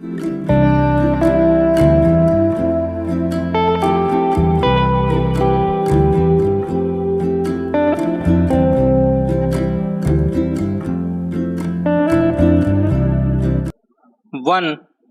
1,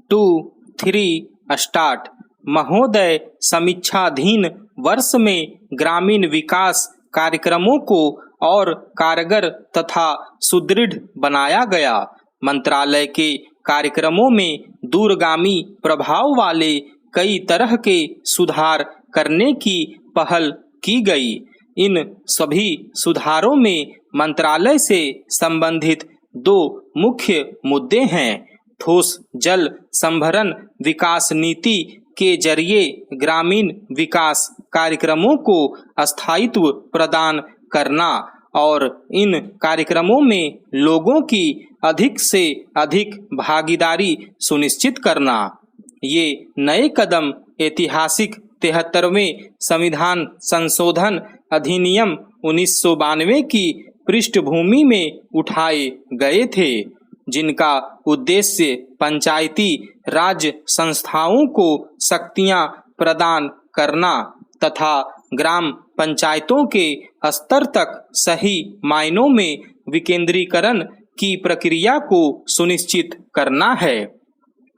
2, 3 start. महोदय, समीक्षाधीन वर्ष में ग्रामीण विकास कार्यक्रमों को और कारगर तथा सुदृढ़ बनाया गया। मंत्रालय के कार्यक्रमों में दूरगामी प्रभाव वाले कई तरह के सुधार करने की पहल की गई। इन सभी सुधारों में मंत्रालय से संबंधित दो मुख्य मुद्दे हैं। ठोस जल संभरण विकास नीति के जरिए ग्रामीण विकास कार्यक्रमों को स्थायित्व प्रदान करना और इन कार्यक्रमों में लोगों की अधिक से अधिक भागीदारी सुनिश्चित करना। ये नए कदम ऐतिहासिक 73वें संविधान संशोधन अधिनियम 1992 की पृष्ठभूमि में उठाए गए थे, जिनका उद्देश्य पंचायती राज संस्थाओं को शक्तियां प्रदान करना तथा ग्राम पंचायतों के स्तर तक सही मायनों में विकेंद्रीकरण की प्रक्रिया को सुनिश्चित करना है।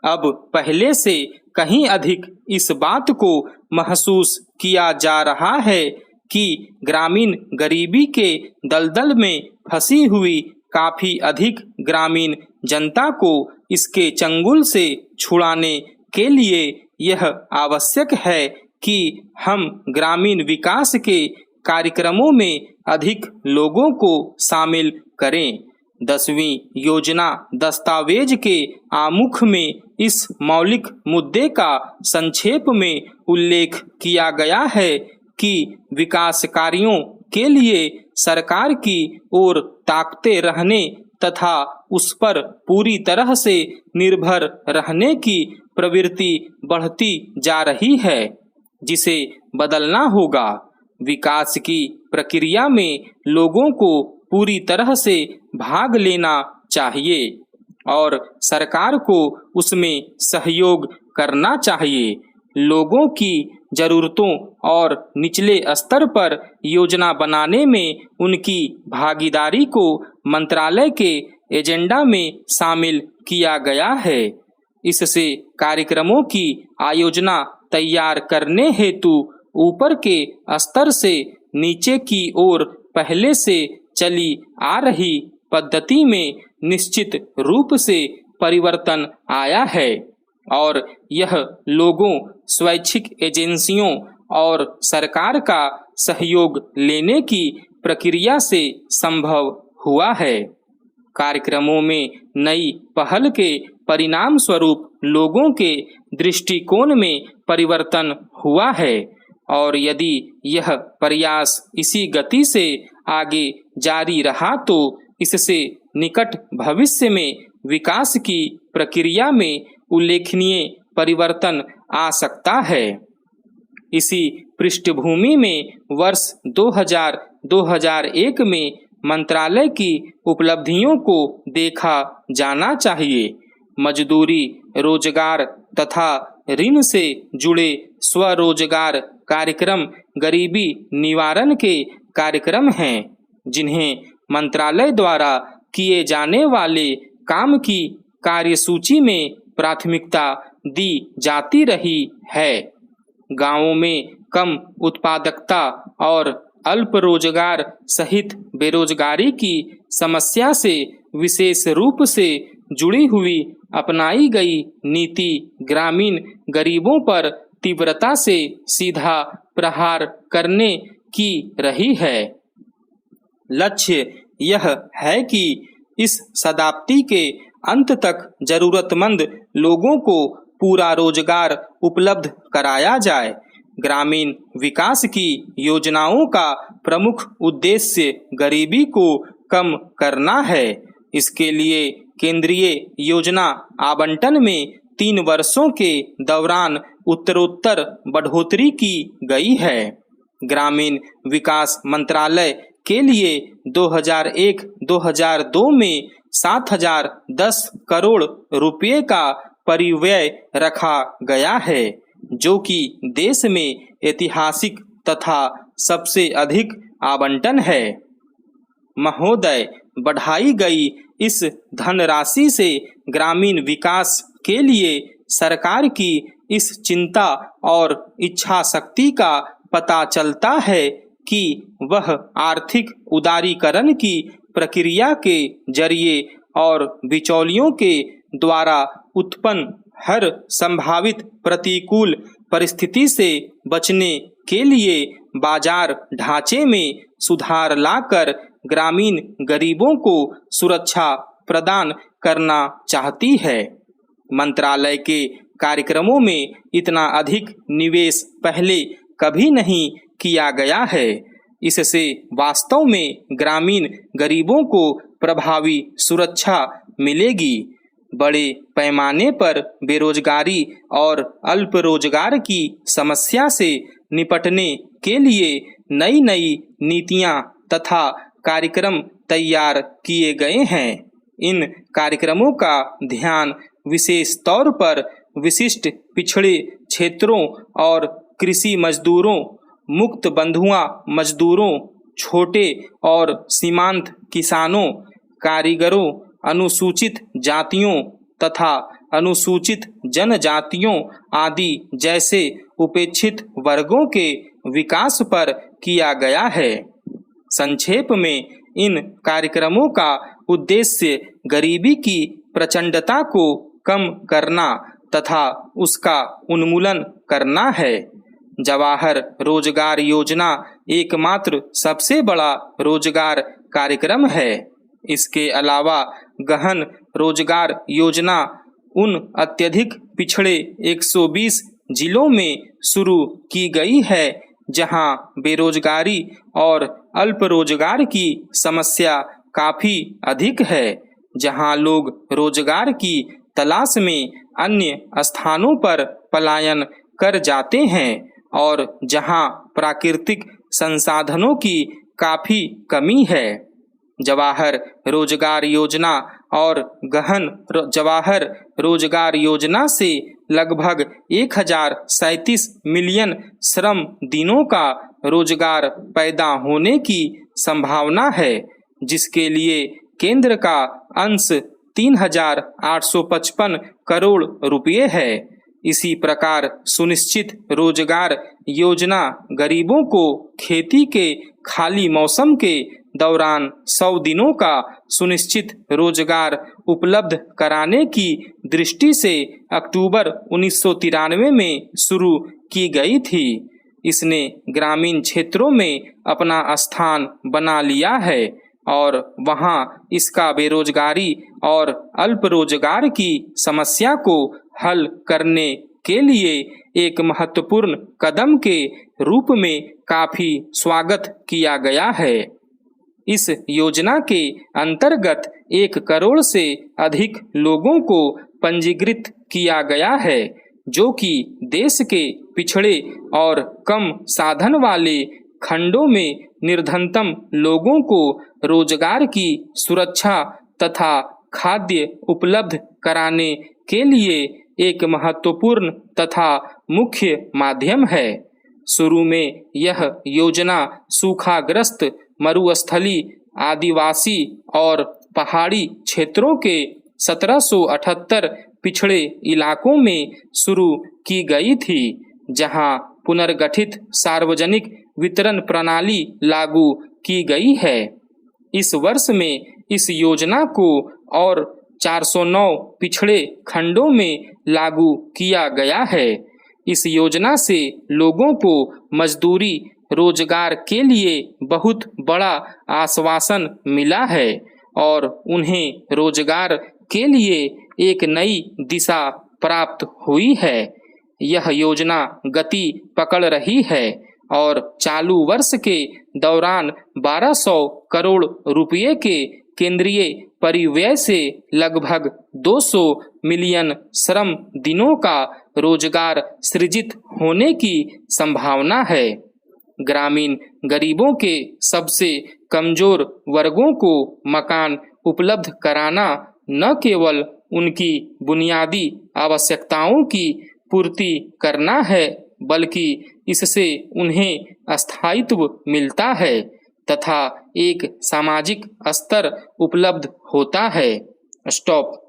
अब पहले से कहीं अधिक इस बात को महसूस किया जा रहा है कि ग्रामीण गरीबी के दलदल में फंसी हुई काफी अधिक ग्रामीण जनता को इसके चंगुल से छुड़ाने के लिए यह आवश्यक है कि हम ग्रामीण विकास के कार्यक्रमों में अधिक लोगों को शामिल करें। 10वीं योजना दस्तावेज के आमुख में इस मौलिक मुद्दे का संक्षेप में उल्लेख किया गया है कि विकास कार्यों के लिए सरकार की ओर ताकते रहने तथा उस पर पूरी तरह से निर्भर रहने की प्रवृत्ति बढ़ती जा रही है, जिसे बदलना होगा। विकास की प्रक्रिया में लोगों को पूरी तरह से भाग लेना चाहिए और सरकार को उसमें सहयोग करना चाहिए। लोगों की जरूरतों और निचले स्तर पर योजना बनाने में उनकी भागीदारी को मंत्रालय के एजेंडा में शामिल किया गया है। इससे कार्यक्रमों की आयोजना तैयार करने हेतु ऊपर के स्तर से नीचे की ओर पहले से चली आ रही पद्धति में निश्चित रूप से परिवर्तन आया है और यह लोगों, स्वैच्छिक एजेंसियों और सरकार का सहयोग लेने की प्रक्रिया से संभव हुआ है। कार्यक्रमों में नई पहल के परिणाम स्वरूप लोगों के दृष्टिकोण में परिवर्तन हुआ है और यदि यह प्रयास इसी गति से आगे जारी रहा तो इससे निकट भविष्य में विकास की प्रक्रिया में उल्लेखनीय परिवर्तन आ सकता है। इसी पृष्ठभूमि में वर्ष 2000-2001 में मंत्रालय की उपलब्धियों को देखा जाना चाहिए। मजदूरी, रोजगार तथा ऋण से जुड़े स्वरोजगार कार्यक्रम गरीबी निवारण के कार्यक्रम हैं, जिन्हें मंत्रालय द्वारा किए जाने वाले काम की कार्यसूची में प्राथमिकता दी जाती रही है। गांवों में कम उत्पादकता और अल्प रोजगार सहित बेरोजगारी की समस्या से विशेष रूप से जुड़ी हुई अपनाई गई नीति ग्रामीण गरीबों पर तीव्रता से सीधा प्रहार करने की रही है। लक्ष्य यह है कि इस शताब्दी के अंत तक जरूरतमंद लोगों को पूरा रोजगार उपलब्ध कराया जाए। ग्रामीण विकास की योजनाओं का प्रमुख उद्देश्य गरीबी को कम करना है। इसके लिए केंद्रीय योजना आवंटन में 3 वर्षों के दौरान उत्तरोत्तर बढ़ोतरी की गई है। ग्रामीण विकास मंत्रालय के लिए 2001-2002 में 7010 करोड़ रुपये का परिव्यय रखा गया है, जो कि देश में ऐतिहासिक तथा सबसे अधिक आवंटन है। महोदय, बढ़ाई गई इस धनराशि से ग्रामीण विकास के लिए सरकार की इस चिंता और इच्छा शक्ति का पता चलता है कि वह आर्थिक उदारीकरण की प्रक्रिया के जरिए और बिचौलियों के द्वारा उत्पन्न हर संभावित प्रतिकूल परिस्थिति से बचने के लिए बाजार ढांचे में सुधार लाकर ग्रामीण गरीबों को सुरक्षा प्रदान करना चाहती है। मंत्रालय के कार्यक्रमों में इतना अधिक निवेश पहले कभी नहीं किया गया है। इससे वास्तव में ग्रामीण गरीबों को प्रभावी सुरक्षा मिलेगी। बड़े पैमाने पर बेरोजगारी और अल्प रोजगार की समस्या से निपटने के लिए नई नई नीतियां तथा कार्यक्रम तैयार किए गए हैं। इन कार्यक्रमों का ध्यान विशेष तौर पर विशिष्ट पिछड़े क्षेत्रों और कृषि मजदूरों, मुक्त बंधुआ मजदूरों, छोटे और सीमांत किसानों, कारीगरों, अनुसूचित जातियों तथा अनुसूचित जनजातियों आदि जैसे उपेक्षित वर्गों के विकास पर किया गया है। संक्षेप में, इन कार्यक्रमों का उद्देश्य गरीबी की प्रचंडता को कम करना तथा उसका उन्मूलन करना है। जवाहर रोजगार योजना एकमात्र सबसे बड़ा रोजगार कार्यक्रम है। इसके अलावा गहन रोजगार योजना उन अत्यधिक पिछड़े 120 जिलों में शुरू की गई है जहां बेरोजगारी और अल्प रोजगार की समस्या काफी अधिक है, जहां लोग रोजगार की तलाश में अन्य स्थानों पर पलायन कर जाते हैं और जहां प्राकृतिक संसाधनों की काफी कमी है। जवाहर रोजगार योजना और गहन जवाहर रोजगार योजना से लगभग 1037 मिलियन श्रम दिनों का रोजगार पैदा होने की संभावना है, जिसके लिए केंद्र का अंश 3,855 करोड़ रुपये है। इसी प्रकार सुनिश्चित रोजगार योजना गरीबों को खेती के खाली मौसम के दौरान 100 दिनों का सुनिश्चित रोजगार उपलब्ध कराने की दृष्टि से अक्टूबर 1993 में शुरू की गई थी। इसने ग्रामीण क्षेत्रों में अपना स्थान बना लिया है और वहां इसका बेरोजगारी और अल्प रोजगार की समस्या को हल करने के लिए एक महत्वपूर्ण कदम के रूप में काफी स्वागत किया गया है। इस योजना के अंतर्गत 1 करोड़ से अधिक लोगों को पंजीकृत किया गया है, जो कि देश के पिछड़े और कम साधन वाले खंडों में निर्धनतम लोगों को रोजगार की सुरक्षा तथा खाद्य उपलब्ध कराने के लिए एक महत्वपूर्ण तथा मुख्य माध्यम है। शुरू में यह योजना सूखाग्रस्त, मरुस्थली, आदिवासी और पहाड़ी क्षेत्रों के 1778 पिछड़े इलाकों में शुरू की गई थी, जहां पुनर्गठित सार्वजनिक वितरण प्रणाली लागू की गई है। इस वर्ष में इस योजना को और 409 पिछड़े खंडों में लागू किया गया है। इस योजना से लोगों को मजदूरी रोजगार के लिए बहुत बड़ा आश्वासन मिला है और उन्हें रोजगार के लिए एक नई दिशा प्राप्त हुई है। यह योजना गति पकड़ रही है और चालू वर्ष के दौरान 1200 करोड़ रुपये के केंद्रीय परिव्यय से लगभग 200 मिलियन श्रम दिनों का रोजगार सृजित होने की संभावना है। ग्रामीण गरीबों के सबसे कमजोर वर्गों को मकान उपलब्ध कराना न केवल उनकी बुनियादी आवश्यकताओं की पूर्ति करना है, बल्कि इससे उन्हें स्थायित्व मिलता है तथा एक सामाजिक स्तर उपलब्ध होता है। स्टॉप।